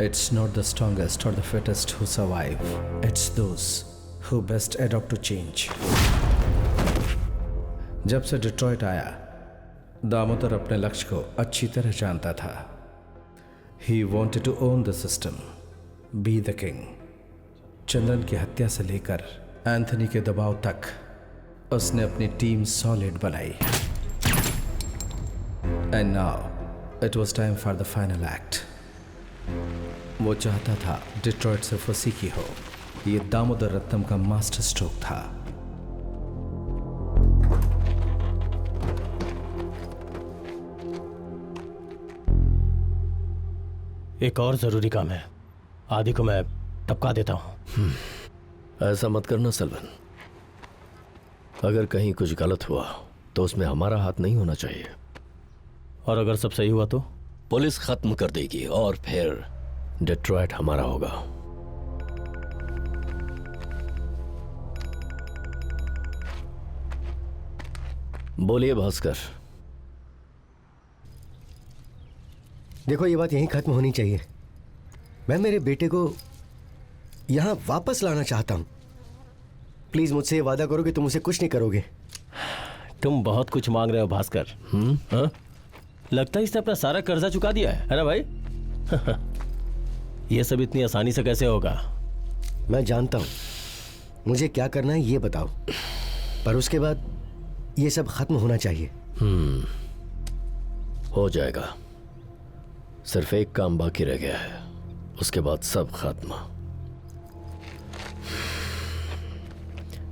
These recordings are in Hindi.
It's not the strongest or the fittest who survive. It's those who best adapt to change. जब से डिट्रॉयट आया, दामोदर अपने लक्ष्य को अच्छी तरह जानता था. He wanted to own the system, be the king. चंदन की हत्या से लेकर एंथनी के दबाव तक उसने अपनी टीम सॉलिड बनाई. And now it was time for the final act. वो चाहता था डिट्रॉयट सिर्फ उसी की हो. ये दामोदर रत्नम का मास्टर स्ट्रोक था. एक और जरूरी काम है. आदि को मैं टपका देता हूं. ऐसा मत करना सलवन. अगर कहीं कुछ गलत हुआ तो उसमें हमारा हाथ नहीं होना चाहिए. और अगर सब सही हुआ तो पुलिस खत्म कर देगी और फिर डिट्रॉयट हमारा होगा. बोलिए भास्कर. देखो, ये बात यहीं खत्म होनी चाहिए. मैं मेरे बेटे को यहां वापस लाना चाहता हूं. प्लीज मुझसे ये वादा करो कि तुम उसे कुछ नहीं करोगे. तुम बहुत कुछ मांग रहे हो भास्कर. हाँ? लगता है इसने अपना सारा कर्जा चुका दिया है ना भाई? ये सब इतनी आसानी से कैसे होगा? मैं जानता हूं मुझे क्या करना है, ये बताओ. पर उसके बाद ये सब खत्म होना चाहिए. हो जाएगा. सिर्फ एक काम बाकी रह गया है, उसके बाद सब खत्म.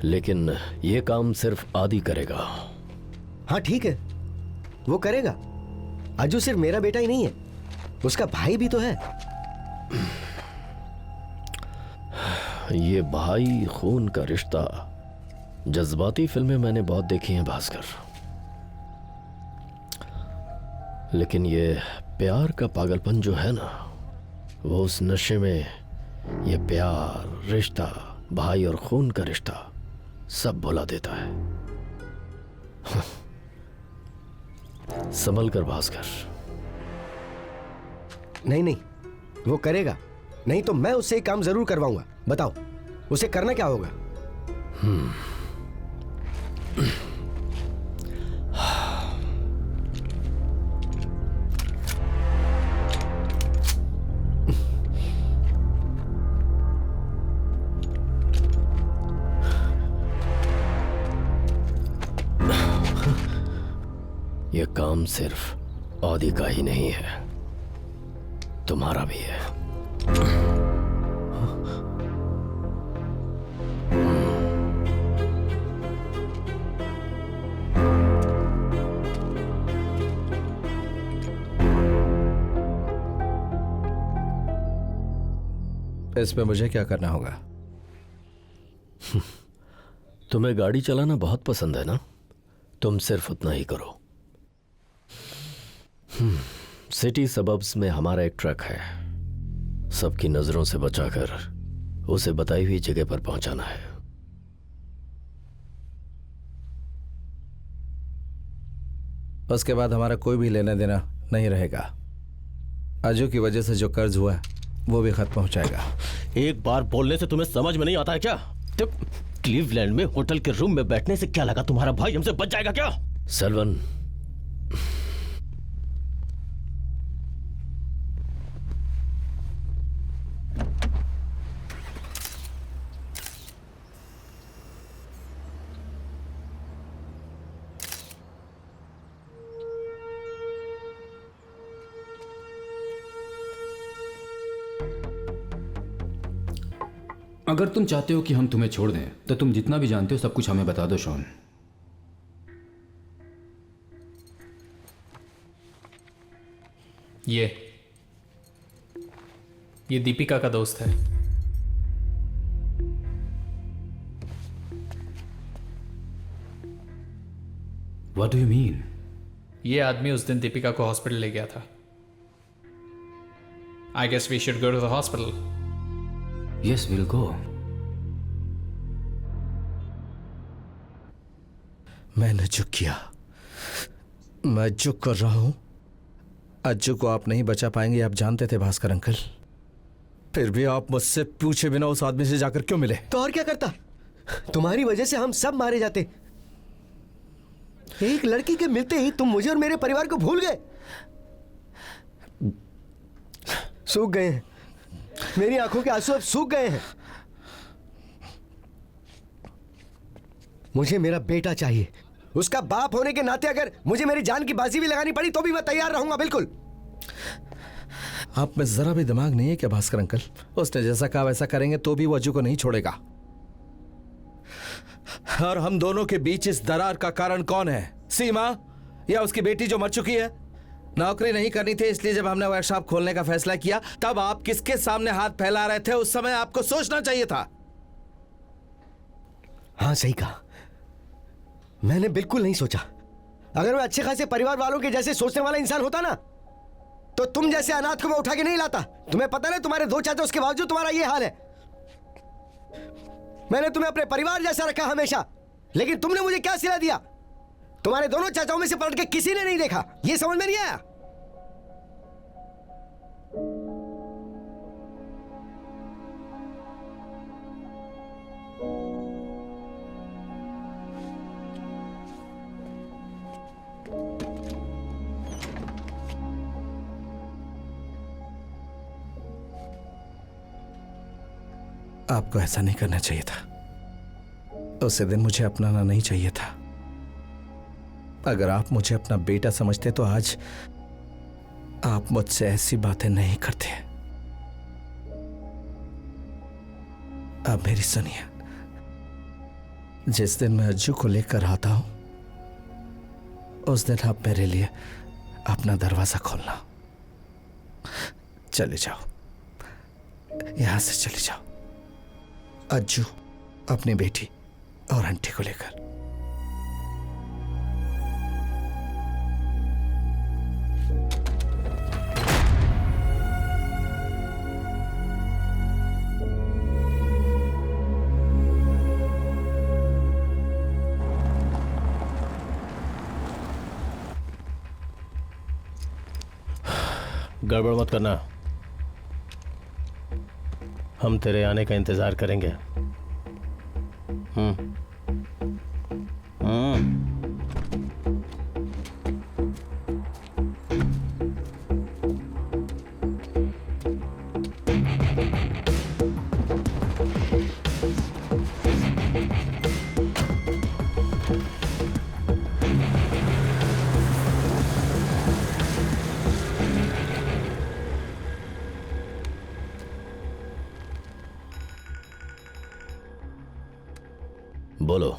लेकिन ये काम सिर्फ आदि करेगा. हाँ ठीक है, वो करेगा. अजू सिर्फ मेरा बेटा ही नहीं है, उसका भाई भी तो है. ये भाई खून का रिश्ता, जज्बाती फिल्में मैंने बहुत देखी हैं भास्कर. लेकिन ये प्यार का पागलपन जो है ना, वो उस नशे में ये प्यार, रिश्ता, भाई और खून का रिश्ता सब भुला देता है. संभल कर भास्कर. नहीं नहीं, वो करेगा. नहीं तो मैं उससे एक काम जरूर करवाऊंगा. बताओ उसे करना क्या होगा? यह काम सिर्फ आदि का ही नहीं है, तुम्हारा भी है. इसमें मुझे क्या करना होगा? तुम्हें गाड़ी चलाना बहुत पसंद है ना? तुम सिर्फ उतना ही करो. सिटी सबब्स में हमारा एक ट्रक है. सबकी नजरों से बचाकर उसे बताई हुई जगह पर पहुंचाना है. उसके बाद हमारा कोई भी लेना देना नहीं रहेगा. अजू की वजह से जो कर्ज हुआ है वो भी खत्म हो जाएगा. एक बार बोलने से तुम्हें समझ में नहीं आता है क्या? तो क्लीवलैंड में होटल के रूम में बैठने से क्या लगा तुम्हारा भाई हमसे बच जाएगा क्या? सलवन, अगर तुम चाहते हो कि हम तुम्हें छोड़ दें तो तुम जितना भी जानते हो सब कुछ हमें बता दो शॉन. ये दीपिका का दोस्त है. What do you mean? ये आदमी उस दिन दीपिका को हॉस्पिटल ले गया था. I guess we should go to the hospital. Yes, will go. मैंने जो किया, मैं जो कर रहा हूं, अज्जू को आप नहीं बचा पाएंगे, आप जानते थे भास्कर अंकल. फिर भी आप मुझसे पूछे बिना उस आदमी से जाकर क्यों मिले? तो और क्या करता? तुम्हारी वजह से हम सब मारे जाते। एक लड़की के मिलते ही तुम मुझे और मेरे परिवार को भूल गए। सूख गए हैं, मेरी आंखों के आंसू अब सूख गए हैं। मुझे मेरा बेटा चाहिए। उसका बाप होने के नाते अगर मुझे मेरी जान की बाजी भी लगानी पड़ी तो भी मैं तैयार रहूंगा, बिल्कुल। आप में जरा भी दिमाग नहीं है क्या भास्कर अंकल? उसने जैसा कहा वैसा करेंगे तो भी वो अज्जू को नहीं छोड़ेगा। और हम दोनों के बीच इस दरार का कारण कौन है? सीमा या उसकी बेटी जो मर चुकी है? नौकरी नहीं करनी थी इसलिए जब हमने वर्कशॉप खोलने का फैसला किया तब आप किसके सामने हाथ फैला रहे थे? उस समय आपको सोचना चाहिए था। हाँ, सही कहा। मैंने बिल्कुल नहीं सोचा। अगर मैं अच्छे खासे परिवार वालों के जैसे सोचने वाला इंसान होता ना तो तुम जैसे अनाथ को मैं उठा के नहीं लाता। तुम्हें पता नहीं, तुम्हारे 2 चाचा, उसके बावजूद तुम्हारा ये हाल है। मैंने तुम्हें अपने परिवार जैसा रखा हमेशा, लेकिन तुमने मुझे क्या सिला दिया? तुम्हारे दोनों चाचाओं में से पलट के किसी ने नहीं देखा। ये समझ में नहीं आया। आपको ऐसा नहीं करना चाहिए था। उसी दिन मुझे अपनाना नहीं चाहिए था। अगर आप मुझे अपना बेटा समझते तो आज आप मुझसे ऐसी बातें नहीं करते। अब मेरी सुनिए, जिस दिन मैं अज्जू को लेकर आता हूं उस दिन आप मेरे लिए अपना दरवाजा खोलना। चले जाओ, यहां से चले जाओ। अज्जू अपनी बेटी और आंटी को लेकर। गड़बड़ मत करना, हम तेरे आने का इंतजार करेंगे। बोलो।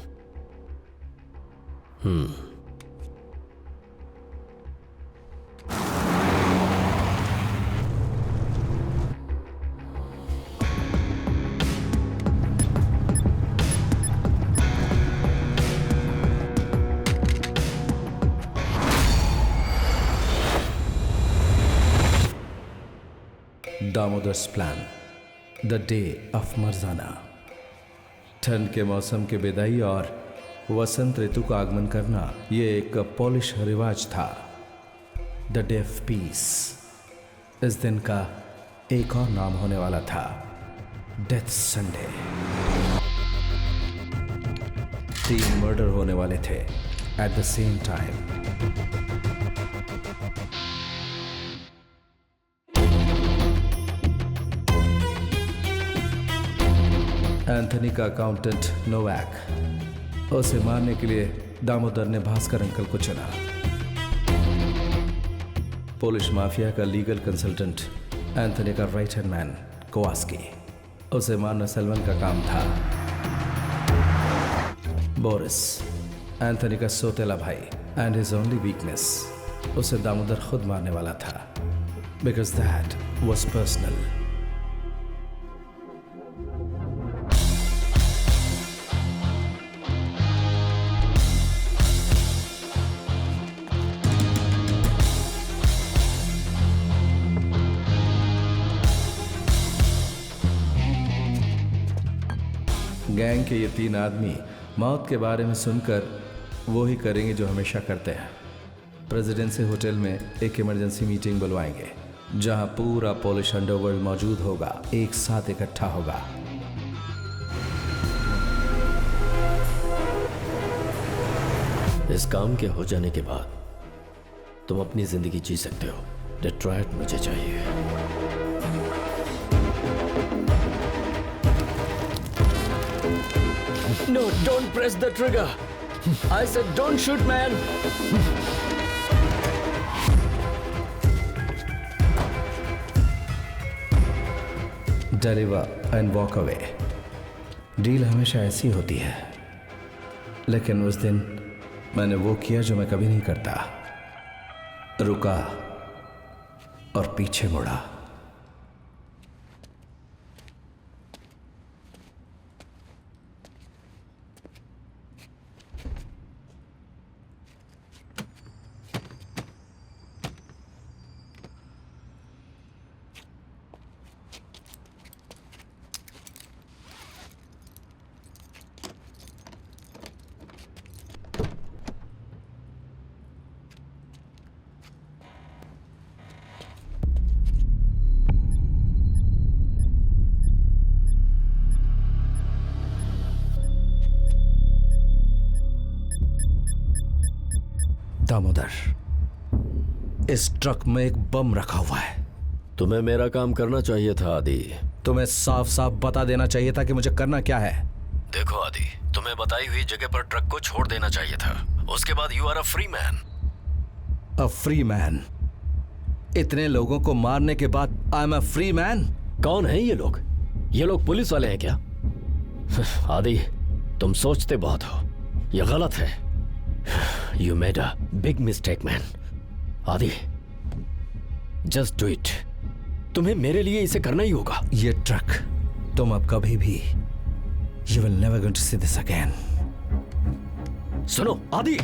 दामोदर्स प्लान, द डे ऑफ मर्जाना। ठंड के मौसम की विदाई और वसंत ऋतु का आगमन करना ये एक पोलिश रिवाज था। The day of peace. इस दिन का एक और नाम होने वाला था डेथ संडे। 3 मर्डर होने वाले थे at the same time. Anthony का अकाउंटेंट नोवैक, उसे मारने के लिए दामोदर ने भास्कर अंकल को चुना। पोलिश माफिया का लीगल कंसल्टेंट एंथनी का राइट हैंड मैन कोवास्की, उसे मारना सलमान का काम था। बोरिस, एंथनी का सोतेला भाई एंड हिज ओनली वीकनेस, उसे दामोदर खुद मारने वाला था, because that was personal. Gang के ये 3 आदमी मौत के बारे में सुनकर वो ही करेंगे जो हमेशा करते हैं। प्रेसिडेंसी होटल में एक इमरजेंसी मीटिंग बुलवाएंगे जहां पूरा पोलिश अंडरवर्ल्ड मौजूद होगा, एक साथ इकट्ठा होगा। इस काम के हो जाने के बाद तुम अपनी जिंदगी जी सकते हो। डेट्रॉयट मुझे चाहिए। No, don't press the trigger. I said don't shoot, man. Deliver and walk away. Deal हमेशा ऐसी होती है, लेकिन उस दिन मैंने वो किया जो मैं कभी नहीं करता। रुका और पीछे मुड़ा। दामोदर, इस ट्रक में एक बम रखा हुआ है। तुम्हें मेरा काम करना चाहिए था आदि। तुम्हें साफ साफ बता देना चाहिए था कि मुझे करना क्या है। देखो आदि, तुम्हें बताई हुई जगह पर ट्रक को छोड़ देना चाहिए था। उसके बाद you are a free man. A free man? इतने लोगों को मारने के बाद I am a free man? कौन है ये लोग? ये लोग पुलिस वाले हैं क्या? आदि, तुम सोचते बहुत हो, ये गलत है। You made a big mistake, man. आदि, just do it. तुम्हें मेरे लिए इसे करना ही होगा। ये ट्रक तुम अब कभी भी You will never going to see this again. सुनो आदि।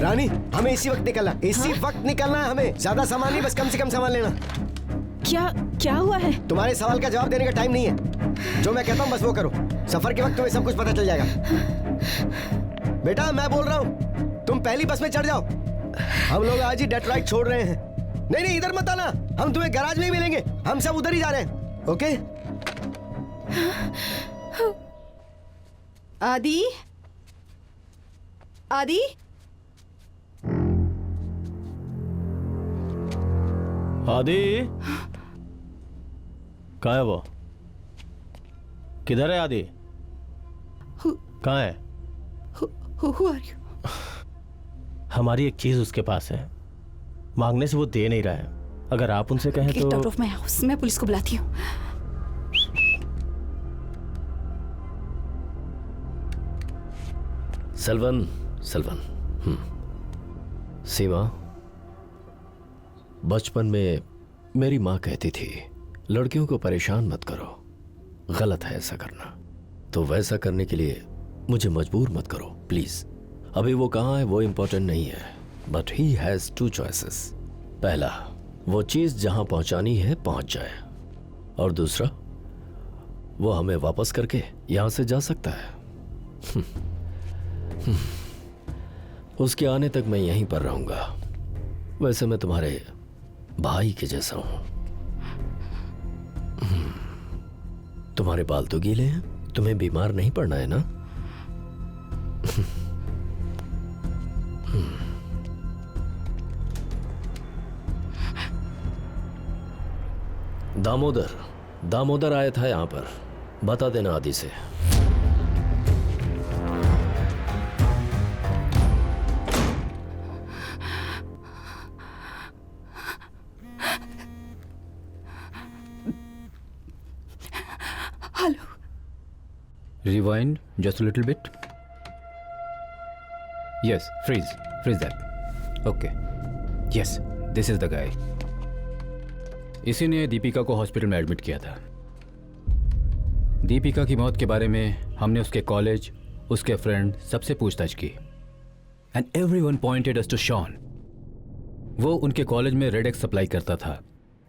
रानी, हमें इसी वक्त निकलना, इसी वक्त निकलना है हमें। ज्यादा सामान नहीं, बस कम से कम सामान लेना। क्या हुआ है? तुम्हारे सवाल का जवाब देने का टाइम नहीं है। जो मैं कहता हूँ बस वो करो। सफर के वक्त तुम्हें सब कुछ पता चल जाएगा। बेटा, मैं बोल रहा हूँ, तुम पहली बस में चढ़ जाओ। हम लोग आज ही डेट्रॉयट छोड़ रहे हैं। नहीं, इधर मत आना, हम तुम्हें गैराज में ही मिलेंगे। हम सब उधर ही जा रहे हैं। ओके? आदि, आदि, आदि, कहाँ है वो? किधर है आदि? कहाँ है? Who are you? हमारी एक चीज उसके पास है, मांगने से वो दे नहीं रहा है। अगर आप उनसे कहें Get तो। out of my house. मैं पुलिस को बुलाती हूँ। सलवन, सीमा, बचपन में मेरी माँ कहती थी, लड़कियों को परेशान मत करो, गलत है ऐसा करना। तो वैसा करने के लिए मुझे मजबूर मत करो प्लीज। अभी वो कहाँ है वो इंपॉर्टेंट नहीं है, बट ही हैज 2 चॉइसेस। पहला, वो चीज जहां पहुंचानी है पहुंच जाए, और दूसरा, वो हमें वापस करके यहां से जा सकता है। उसके आने तक मैं यहीं पर रहूंगा। वैसे मैं तुम्हारे भाई के जैसा हूं। तुम्हारे बाल तो गीले हैं, तुम्हें बीमार नहीं पड़ना है ना? दामोदर आया था यहां पर, बता देना आदि से। Hello. Rewind just a little bit. Yes, freeze that. Okay. Yes, this is the guy. इसी ने दीपिका को हॉस्पिटल में एडमिट किया था। दीपिका की मौत के बारे में हमने उसके कॉलेज, उसके फ्रेंड सबसे पूछताछ की। And everyone pointed us to Shaun. वो उनके कॉलेज में रेड एक्स सप्लाई करता था,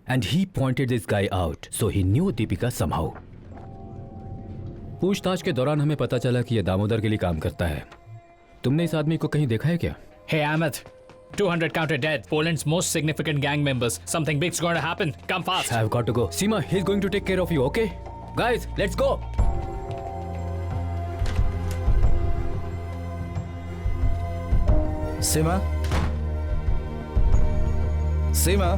and he pointed this guy out, so he knew Deepika somehow. पूछताछ के दौरान हमें पता चला कि यह दामोदर के लिए काम करता है। तुमने इस आदमी को कहीं देखा है क्या? Hey, Ahmed. 200 counted dead. Poland's most significant gang members. Something big's going to happen. Come fast. I've got to go. Seema, he's going to take care of you, okay? Guys, let's go. Seema, Seema,